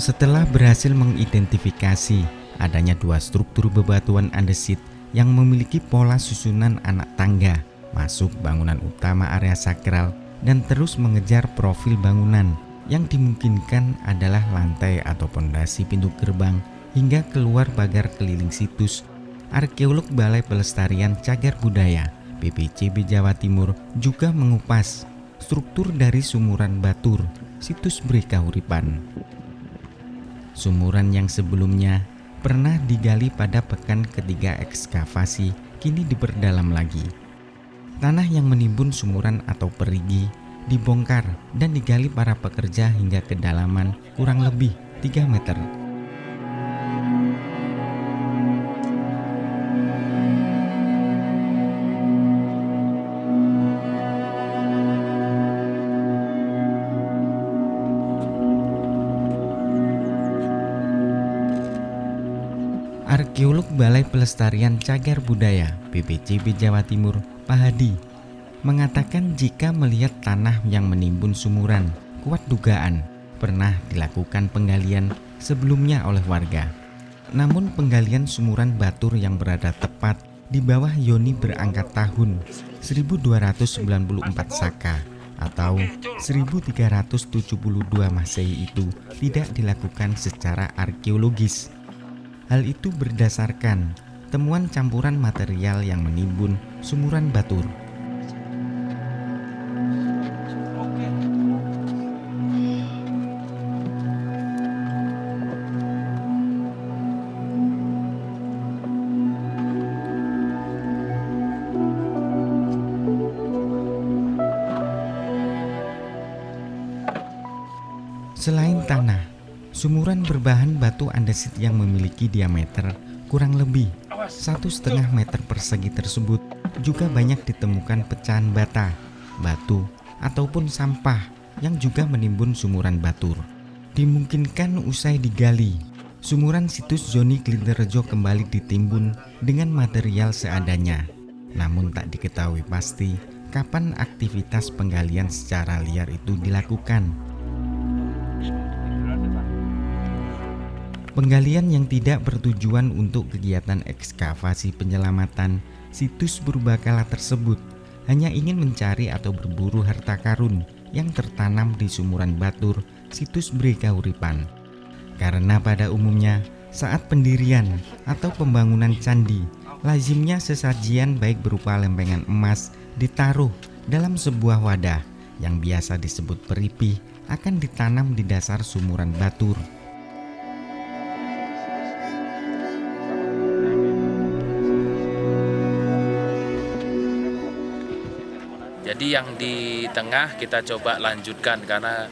Setelah berhasil mengidentifikasi adanya dua struktur bebatuan andesit yang memiliki pola susunan anak tangga masuk bangunan utama area sakral dan terus mengejar profil bangunan yang dimungkinkan adalah lantai atau pondasi pintu gerbang hingga keluar pagar keliling situs, arkeolog Balai Pelestarian Cagar Budaya BPCB Jawa Timur juga mengupas struktur dari sumuran batur situs Bri Kahuripan. Sumuran yang sebelumnya pernah digali pada pekan ketiga ekskavasi kini diperdalam lagi. Tanah yang menimbun sumuran atau perigi dibongkar dan digali para pekerja hingga kedalaman kurang lebih 3 meter. Arkeolog Balai Pelestarian Cagar Budaya BPCB Jawa Timur, Pak Hadi, mengatakan jika melihat tanah yang menimbun sumuran, kuat dugaan pernah dilakukan penggalian sebelumnya oleh warga. Namun penggalian sumuran batur yang berada tepat di bawah yoni berangkat tahun 1294 Saka atau 1372 Masehi itu tidak dilakukan secara arkeologis. Hal itu berdasarkan temuan campuran material yang menimbun sumuran batur. Selain tanah, sumuran berbahan batu andesit yang memiliki diameter kurang lebih 1,5 meter persegi tersebut juga banyak ditemukan pecahan bata, batu, ataupun sampah yang juga menimbun sumuran batur. Dimungkinkan usai digali, sumuran situs Zoni Klinterejo kembali ditimbun dengan material seadanya. Namun tak diketahui pasti kapan aktivitas penggalian secara liar itu dilakukan. Penggalian yang tidak bertujuan untuk kegiatan ekskavasi penyelamatan situs purbakala tersebut hanya ingin mencari atau berburu harta karun yang tertanam di sumuran batur situs Bri Kahuripan. Karena pada umumnya saat pendirian atau pembangunan candi, lazimnya sesajian baik berupa lempengan emas ditaruh dalam sebuah wadah yang biasa disebut peripih akan ditanam di dasar sumuran batur. Jadi yang di tengah kita coba lanjutkan karena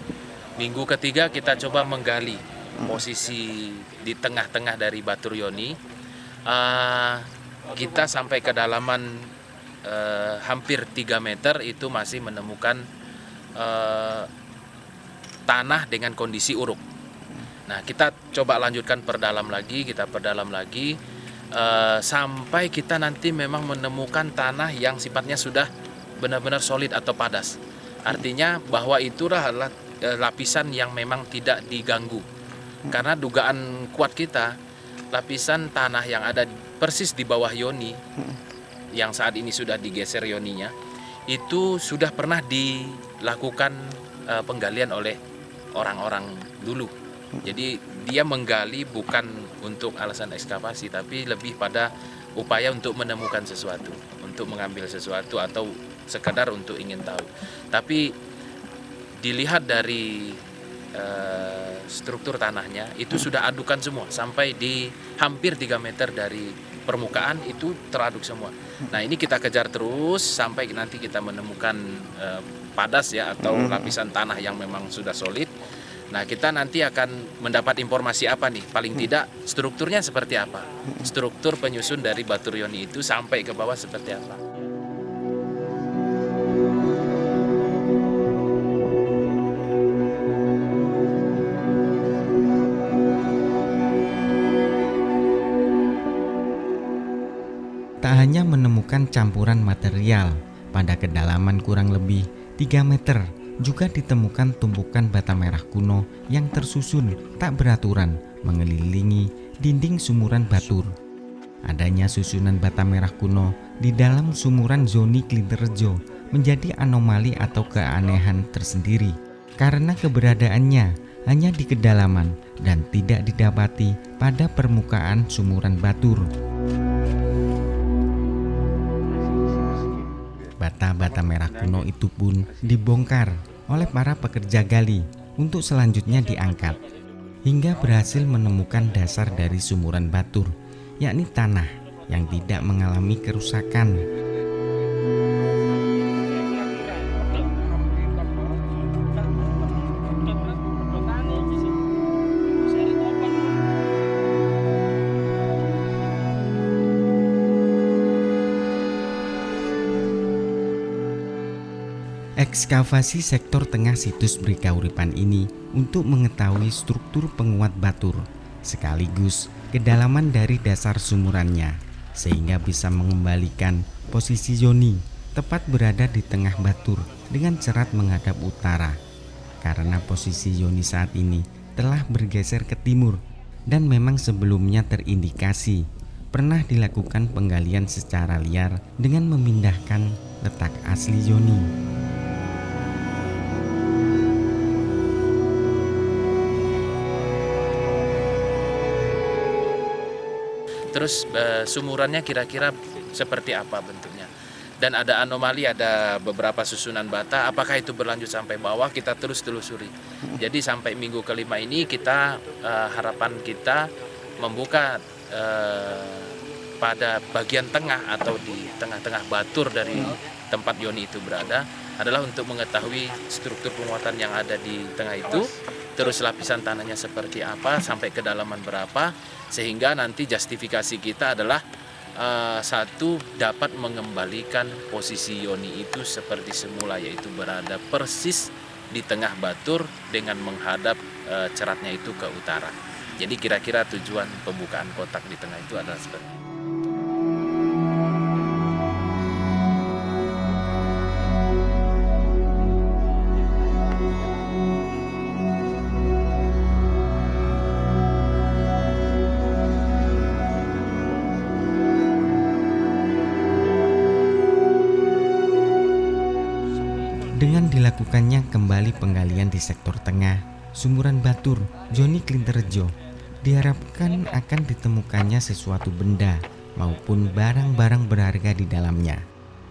minggu ketiga kita coba menggali posisi di tengah-tengah dari Batur Yoni. Kita sampai kedalaman hampir 3 meter itu masih menemukan tanah dengan kondisi uruk. Nah, kita coba lanjutkan perdalam lagi, sampai kita nanti memang menemukan tanah yang sifatnya sudah benar-benar solid atau padas. Artinya bahwa itu adalah lapisan yang memang tidak diganggu. Karena dugaan kuat kita, lapisan tanah yang ada persis di bawah yoni, yang saat ini sudah digeser yoninya, itu sudah pernah dilakukan penggalian oleh orang-orang dulu. Jadi dia menggali bukan untuk alasan ekskavasi, tapi lebih pada upaya untuk menemukan sesuatu, untuk mengambil sesuatu atau sekadar untuk ingin tahu. Tapi dilihat dari struktur tanahnya itu sudah adukan semua sampai di hampir 3 meter dari permukaan itu teraduk semua. Nah, ini kita kejar terus sampai nanti kita menemukan padas ya atau lapisan tanah yang memang sudah solid. Nah, kita nanti akan mendapat informasi apa nih? Paling tidak strukturnya seperti apa? Struktur penyusun dari Batur Yoni itu sampai ke bawah seperti apa? Tak hanya menemukan campuran material pada kedalaman kurang lebih 3 meter juga ditemukan tumpukan bata merah kuno yang tersusun tak beraturan mengelilingi dinding sumuran Batur. Adanya susunan bata merah kuno di dalam sumuran Zoni Klinterjo menjadi anomali atau keanehan tersendiri karena keberadaannya hanya di kedalaman dan tidak didapati pada permukaan sumuran Batur. Bata-bata merah kuno itu pun dibongkar oleh para pekerja gali untuk selanjutnya diangkat hingga berhasil menemukan dasar dari sumuran Batur, yakni tanah yang tidak mengalami kerusakan. Ekskavasi sektor tengah situs Brikauripan ini untuk mengetahui struktur penguat Batur sekaligus kedalaman dari dasar sumurannya sehingga bisa mengembalikan posisi Zoni tepat berada di tengah Batur dengan cerat menghadap utara karena posisi Zoni saat ini telah bergeser ke timur dan memang sebelumnya terindikasi pernah dilakukan penggalian secara liar dengan memindahkan letak asli Zoni. Terus sumurannya kira-kira seperti apa bentuknya? Dan ada anomali, ada beberapa susunan bata. Apakah itu berlanjut sampai bawah? Kita terus telusuri. Jadi sampai minggu kelima ini kita harapan kita membuka pada bagian tengah atau di tengah-tengah Batur dari tempat Yoni itu berada adalah untuk mengetahui struktur penguatan yang ada di tengah itu. Terus lapisan tanahnya seperti apa, sampai kedalaman berapa, sehingga nanti justifikasi kita adalah satu, dapat mengembalikan posisi Yoni itu seperti semula, yaitu berada persis di tengah Batur dengan menghadap ceratnya itu ke utara. Jadi kira-kira tujuan pembukaan kotak di tengah itu adalah seperti itu. Dengan dilakukannya kembali penggalian di sektor tengah sumuran Batur Zoni Klinterjo, diharapkan akan ditemukannya sesuatu benda maupun barang-barang berharga di dalamnya.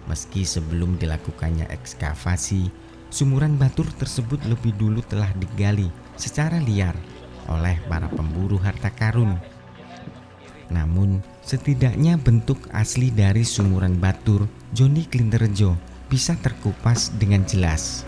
Meski sebelum dilakukannya ekskavasi, sumuran Batur tersebut lebih dulu telah digali secara liar oleh para pemburu harta karun. Namun, setidaknya bentuk asli dari sumuran Batur Zoni Klinterjo bisa terkupas dengan jelas.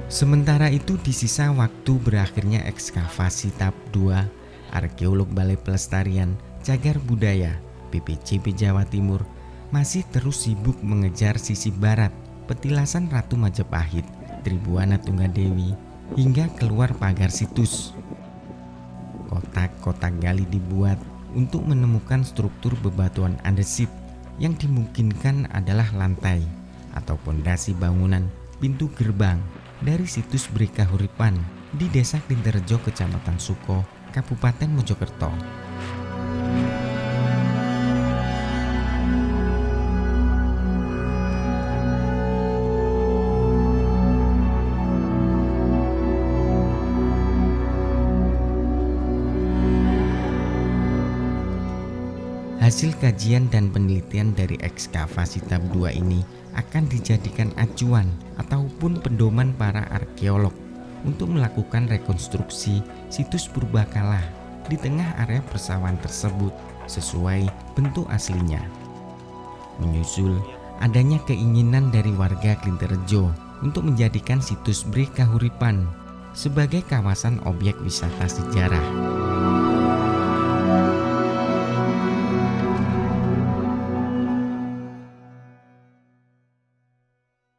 Sementara itu, di sisa waktu berakhirnya ekskavasi tahap 2, arkeolog Balai Pelestarian Cagar Budaya BPCB Jawa Timur masih terus sibuk mengejar sisi barat petilasan Ratu Majapahit, Tribuana Tunggadewi hingga keluar pagar situs. Kotak-kotak gali dibuat untuk menemukan struktur bebatuan andesit yang dimungkinkan adalah lantai atau pondasi bangunan pintu gerbang dari situs Brikahuripan di Desa Klinterjo, Kecamatan Suko, Kabupaten Mojokerto. Hasil kajian dan penelitian dari ekskavasi tahap 2 ini akan dijadikan acuan ataupun pedoman para arkeolog untuk melakukan rekonstruksi situs purbakala di tengah area persawahan tersebut sesuai bentuk aslinya. Menyusul adanya keinginan dari warga Klinterjo untuk menjadikan situs Brikahuripan sebagai kawasan objek wisata sejarah.